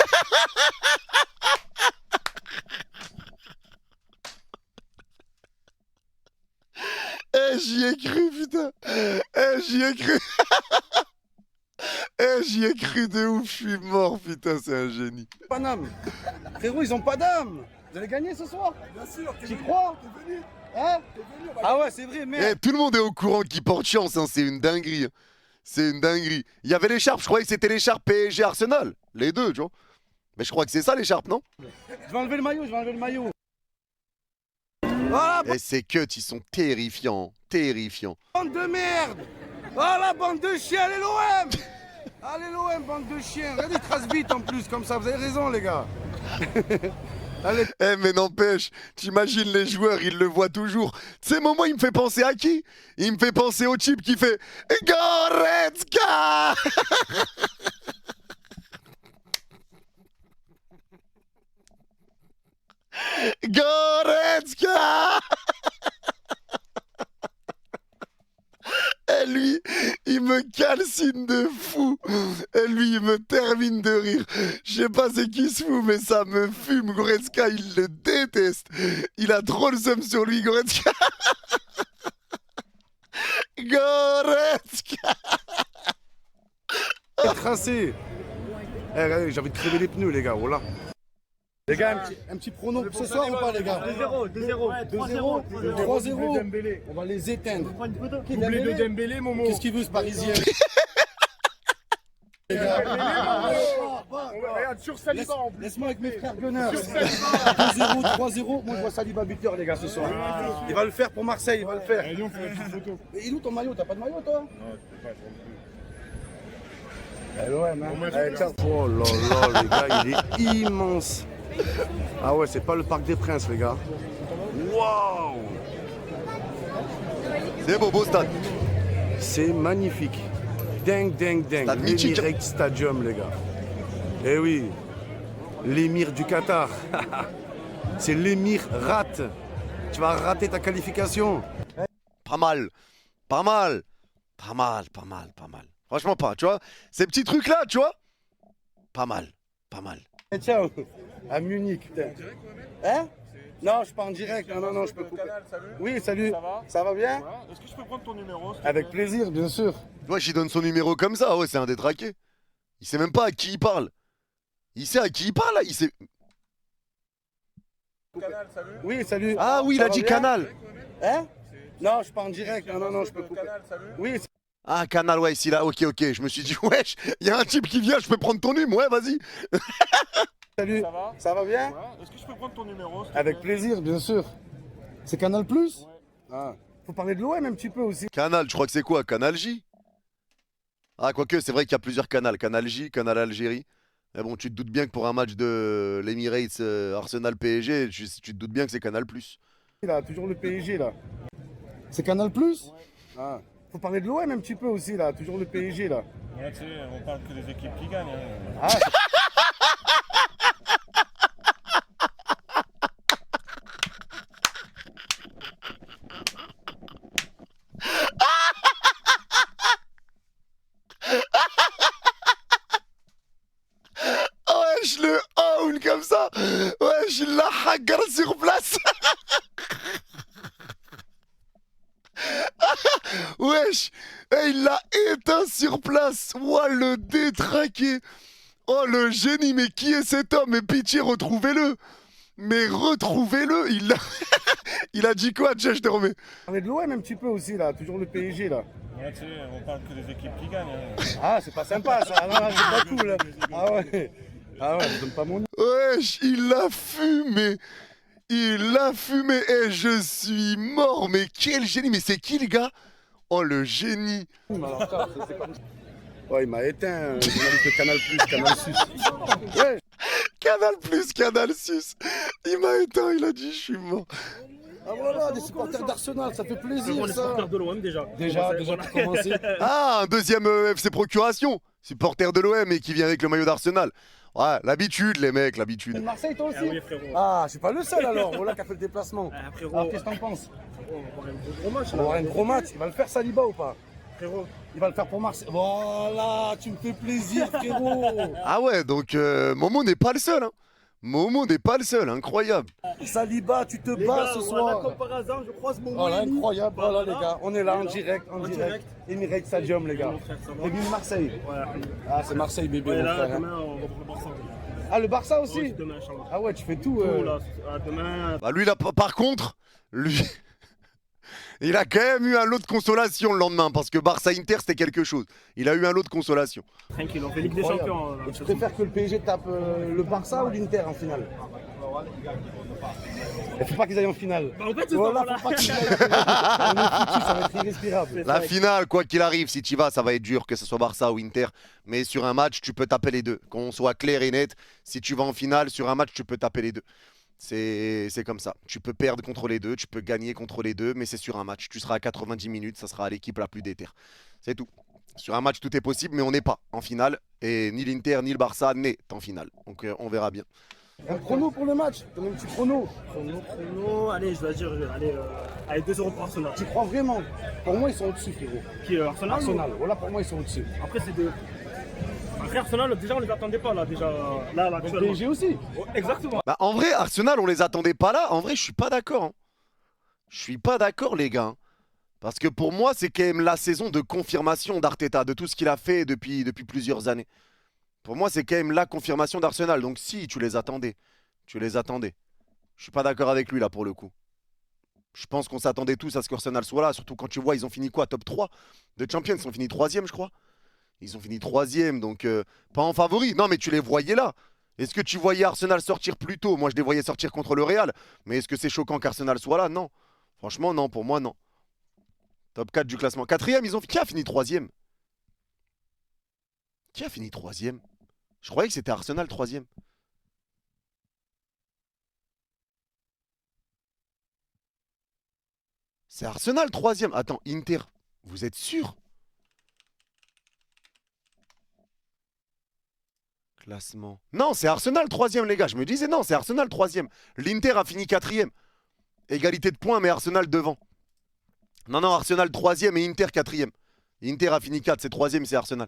Eh, j'y ai cru, putain. Eh, j'y ai cru. Eh, j'y ai cru de ouf, je suis mort, putain, c'est un génie. Paname. Frérot, ils ont pas d'âme. Vous allez gagner ce soir? Bien sûr, Tu crois? Hein? Ah ouais, c'est vrai, Eh, merde. tout le monde est au courant qu'il porte chance, hein, c'est une dinguerie. C'est une dinguerie. Il y avait l'écharpe, je croyais que c'était l'écharpe PSG Arsenal. Les deux, tu vois. Mais je crois que c'est ça l'écharpe, non? Je vais enlever le maillot, Voilà, Et ces cuts, ils sont terrifiants, terrifiants. bande de merde. Ah la bande de chiens, allez l'OM. Allez l'OM, bande de chiens. Regardez, ils tracent vite en plus, comme ça. Vous avez raison, les gars. Allez. Eh mais n'empêche, t'imagines les joueurs, ils le voient toujours. Tu sais, Momo, il me fait penser à qui? Il me fait penser au type qui fait Goretzka. Goretzka. Et lui, il me calcine de fou. Et lui, il me termine de rire. Je sais pas c'est qui se fout, mais ça me fume. Goretzka, il le déteste. Il a trop le seum sur lui, Goretzka. Goretzka. Tracé. Eh, regardez, j'ai envie de crever les pneus, les gars. Voilà. Les gars, un petit prono pour ce soir ou pas, les gars? 2-0, 2-0, 3-0. On va les éteindre. Doublé de Dembélé, Momo. Qu'est-ce qu'il veut, ce Parisien? Les gars. Regarde, sur Saliba en plus. Laisse-moi avec mes frères Gunners. 2-0, 3-0. Moi, je vois Saliba buteur, les gars, ce soir. Il va le faire pour Marseille, il va le faire. Et nous, on fait une petite photo. Et il est où ton maillot? T'as pas de maillot, toi? Non, je peux pas, Oh là là, les gars, il est immense. Ah ouais, c'est pas le Parc des Princes, les gars. Waouh! C'est beau stade. C'est magnifique. Dingue. Stade mythique. L'Emirates Stadium, les gars. Eh oui, l'émir du Qatar. C'est l'émir rate. Tu vas rater ta qualification. Pas mal. Pas mal. Franchement pas, tu vois. Ces petits trucs-là, tu vois. Pas mal. Et ciao. À Munich, putain. Hein? Non, je suis pas en direct. Non, je peux couper. Oui, salut. Ça va bien? Est-ce que je peux prendre ton numéro? Avec plaisir, bien sûr. Tu vois, j'y donne son numéro comme ça. Ouais, c'est un détraqué. Il sait même pas à qui il parle. Il sait à qui il parle, là. Il sait... Oui, salut. Ah oui, il Ça a va dit bien? Canal. Hein? Non, je suis pas en direct. Non, je peux couper. Oui, Ah, Canal, ouais, ici, là. Ok. Je me suis dit, wesh, il y a un type qui vient, je peux prendre ton numéro. Ouais, vas-y. salut. Ça va bien? Est-ce que je peux prendre ton numéro? Avec plaisir, bien sûr. C'est Canal Plus? Ah. Faut parler de l'OM un petit peu aussi. Canal, je crois que c'est quoi? Canal J? Ah, quoique, c'est vrai qu'il y a plusieurs canals. Canal J, Canal Algérie. Mais bon, tu te doutes bien que pour un match de l'Emirates Arsenal PSG, tu te doutes bien que c'est Canal Plus. Là, toujours le PSG là. C'est Canal Plus? Ah. Faut parler de l'OM un petit peu aussi là, toujours le PSG là. Ouais, tu sais, on parle que des équipes qui gagnent. Ah. Wesh, le own comme ça. Ouais, Wesh, il l'a hagar sur place. Wesh, et il l'a éteint sur place. Ouah, le détraqué. Oh, le génie, mais qui est cet homme? Mais pitié, retrouvez-le. Mais retrouvez-le. Il a dit quoi, Tchè, je te remets. On est de l'OM un petit peu aussi là, toujours le PSG là. Ouais, tu sais, on parle que des équipes qui gagnent. Hein. Ah, c'est pas sympa ça, non, c'est pas cool. Ah ouais. Ah ouais, je donne pas mon nom. Wesh, il l'a fumé. Il l'a fumé. Et je suis mort. Mais quel génie. Mais c'est qui, le gars? Oh, le génie. Alors, ça, c'est pas... Ouais, il m'a éteint, journaliste de Canal+, Canal Sus. Ouais. Canal Sus. Il m'a éteint, il a dit je suis mort. Ah voilà, des supporters d'Arsenal, ça fait plaisir ça. Supporters de l'OM déjà. Déjà pour commencer. Ah, un deuxième FC Procuration. Supporter de l'OM et qui vient avec le maillot d'Arsenal. Ouais, l'habitude, les mecs, l'habitude. Marseille, toi aussi? Ah oui, frérot. Ah, je suis pas le seul alors, voilà qui a fait le déplacement. Ah, frérot. Alors qu'est-ce que t'en penses? Frérot, on va avoir un gros match. On va avoir un gros match, il va le faire Saliba ou pas? Frérot. Il va le faire pour Marseille. Voilà, tu me fais plaisir frérot. Ah ouais, donc Momo n'est pas le seul. Hein. Momo n'est pas le seul, incroyable. Saliba, tu te Les bats gars, ce voilà, soir. comme par hasard, je croise mon Voilà, ami. incroyable, voilà les gars, on est là en direct, En direct. Emirates Stadium les gars. Mon frère, ça va. Et vive Marseille. Ouais. Ah c'est Marseille bébé Ouais, mon là, frère. Hein. demain, on va pour le Barça. Ah le Barça Ouais, aussi? demain, Inch'Allah. Ah ouais, tu fais tout. Oh, là, demain. Bah lui, là, par contre, lui, il a quand même eu un lot de consolation le lendemain parce que Barça-Inter, c'était quelque chose. Il a eu un lot de consolation. Tranquille, on fait Ligue des Incroyable. Champions. Et tu préfères que le PSG tape le Barça ou l'Inter en finale? Il faut pas qu'ils aillent en finale. Bah, en fait, c'est Voilà, ça, voilà. faut pas qu'ils aillent en finale. On est foutus, ça va être irrespirable. La finale, quoi qu'il arrive, si tu vas, ça va être dur, que ce soit Barça ou Inter. Mais sur un match, tu peux taper les deux. Qu'on soit clair et net, si tu vas en finale, sur un match, tu peux taper les deux. C'est comme ça. Tu peux perdre contre les deux, tu peux gagner contre les deux, mais c'est sur un match. Tu seras à 90 minutes, ça sera à l'équipe la plus déter. C'est tout. Sur un match, tout est possible, mais on n'est pas en finale. Et ni l'Inter, ni le Barça n'est en finale. Donc on verra bien. Un chrono pour le match, donne un petit chrono. Chrono, allez, je vais dire, allez, 2 € pour Arsenal. Tu crois vraiment? Pour moi, ils sont au-dessus, frérot. Qui Arsenal Arsenal, voilà, pour moi, ils sont au-dessus. Après, c'est de. Après, Arsenal, déjà, on les attendait pas, là, déjà. Là, Le actuellement. PSG aussi. Oh, exactement. Bah, en vrai, Arsenal, on les attendait pas là. En vrai, je suis pas d'accord. Hein. Je suis pas d'accord, les gars. Hein. Parce que pour moi, c'est quand même la saison de confirmation d'Arteta, de tout ce qu'il a fait depuis plusieurs années. Pour moi, c'est quand même la confirmation d'Arsenal. Donc si, tu les attendais. Tu les attendais. Je suis pas d'accord avec lui, là, pour le coup. Je pense qu'on s'attendait tous à ce qu'Arsenal soit là. Surtout quand tu vois, ils ont fini quoi? Top 3 de Champions. Ils ont fini 3e, je crois. Ils ont fini 3e, donc pas en favori. Non, mais tu les voyais là. Est-ce que tu voyais Arsenal sortir plus tôt? Moi, je les voyais sortir contre le Real. Mais est-ce que c'est choquant qu'Arsenal soit là? Non. Franchement, non. Pour moi, non. Top 4 du classement. 4e, ils ont... Qui a fini 3e? Qui a fini 3e? Je croyais que c'était Arsenal 3e. C'est Arsenal 3e. Attends, Inter, vous êtes sûr? Classement. Non, c'est Arsenal 3e, les gars. Je me disais non, c'est Arsenal 3e. L'Inter a fini 4e. Égalité de points, mais Arsenal devant. Non, non, Arsenal 3e et Inter 4e. Inter a fini 4, c'est 3e, c'est Arsenal.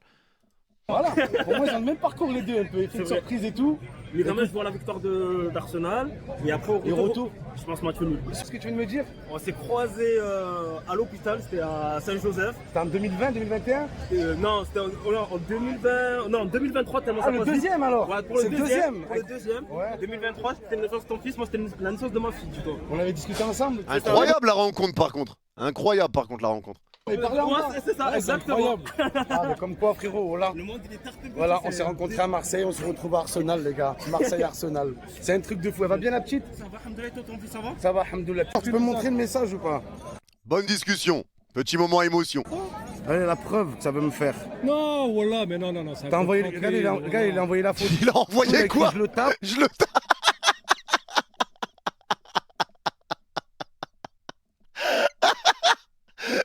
Voilà, pour moi, ils ont le même parcours, les deux. Un peu effet de vrai. surprise et tout. Mais quand même, je vois la victoire d'Arsenal. Et après, au Et retour, je pense match nul. C'est ce que tu viens de me dire? On s'est croisés à l'hôpital, c'était à Saint-Joseph. C'était en 2020, 2021? Non, c'était en 2020. Non, en 2023, tellement Ah, ça le passe vite. deuxième alors? Ouais, pour le C'est le deuxième. deuxième. Pour le deuxième. Ouais. 2023, c'était la naissance de ton fils, moi, c'était la naissance de ma fille, dis-toi. On avait discuté ensemble. Incroyable la rencontre, par contre. Incroyable, par contre, la rencontre. On est parlé en Ouais, bas. c'est ça, Ouais, exactement. incroyable. Ah, mais comme quoi, frérot, voilà. Le monde, il est tarté. Voilà, on s'est rencontrés à Marseille, on se retrouve à Arsenal, les gars. Marseille-Arsenal. C'est un truc de fou. Elle va bien, la petite? Ça va, alhamdoulilah, toi, ton fils, ça va? Ça va, alhamdoulilah. Tu peux me montrer le message ou pas? Bonne discussion. Petit moment émotion. Allez, la preuve que ça veut me faire. Non, voilà, mais non, non, ça T'as envoyé, regardez, le gars, il a envoyé la photo. Il a envoyé Avec quoi? Je le tape. Je le tape.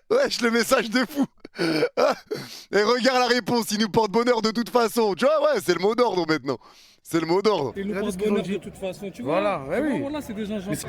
Wesh, le message de fou. Et regarde la réponse, il nous porte bonheur de toute façon. Tu vois, ouais, c'est le mot d'ordre maintenant. C'est le mot d'ordre. Il nous Regardez porte ce qu'ils ont bonheur dit. de toute façon, tu vois. Voilà, ouais, Tu vois, oui. Voilà, c'est des gens gentils.